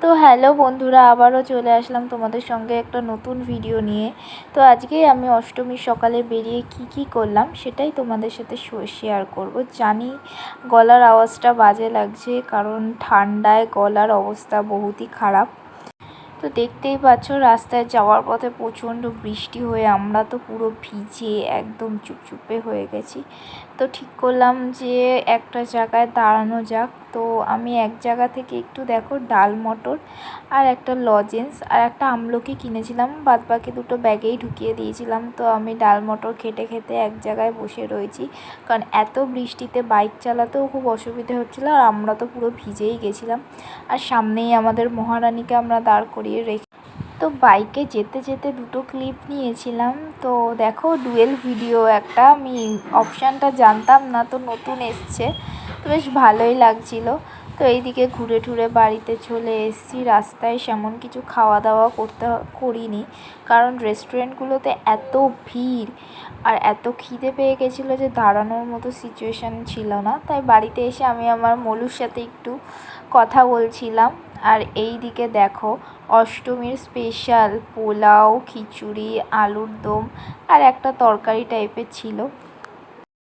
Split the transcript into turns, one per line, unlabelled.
তো হ্যালো বন্ধুরা, আবারও চলে আসলাম তোমাদের সঙ্গে একটা নতুন ভিডিও নিয়ে। তো আজকেই আমি অষ্টমীর সকালে বেরিয়ে কি করলাম সেটাই তোমাদের সাথে শেয়ার করব। জানি গলার আওয়াজটা বাজে লাগছে, কারণ ঠান্ডায় গলার অবস্থা বহুতই খারাপ। তো দেখতেই পাচ্ছ, রাস্তায় যাওয়ার পথে প্রচণ্ড বৃষ্টি হয়ে আমরা তো পুরো ভিজে একদম চুপচুপে হয়ে গেছি। তো ঠিক করলাম যে একটা জায়গায় দাঁড়ানো যাক। তো আমি এক জায়গা থেকে একটু দেখো ডাল মটর আর একটা লজেন্স আর একটা আমলকি কিনেছিলাম, বাদবাকি দুটো ব্যাগেই ঢুকিয়ে দিয়েছিলাম। তো আমি ডাল মটর খেতে খেতে এক জায়গায় বসে রয়েছি, কারণ এত বৃষ্টিতে বাইক চালাতেও খুব অসুবিধা হচ্ছিলো, আর আমরা তো পুরো ভিজেই গেছিলাম। আর সামনেই আমাদের মহারানীকে আমরা দাঁড় করিয়ে রেখে, তো বাইকে যেতে যেতে দুটো ক্লিপ নিয়েছিলাম। তো দেখো ডুয়েল ভিডিও একটা, আমি অপশানটা জানতাম না, তো নতুন এসছে, তো বেশ ভালোই লাগছিল। তো এইদিকে ঘুরে ঠুরে বাড়িতে চলে এসেছি। রাস্তায় সেমন কিছু খাওয়া দাওয়া করিনি, কারণ রেস্টুরেন্টগুলোতে এত ভিড় আর এত খিদে পেয়ে গেছিলো যে দাঁড়ানোর মতো সিচুয়েশান ছিল না। তাই বাড়িতে এসে আমি আমার মলুর সাথে একটু কথা বলছিলাম। আর এই দিকে দেখো অষ্টমীর স্পেশাল পোলাও, খিচুড়ি, আলুর দম আর একটা তরকারি টাইপের ছিল।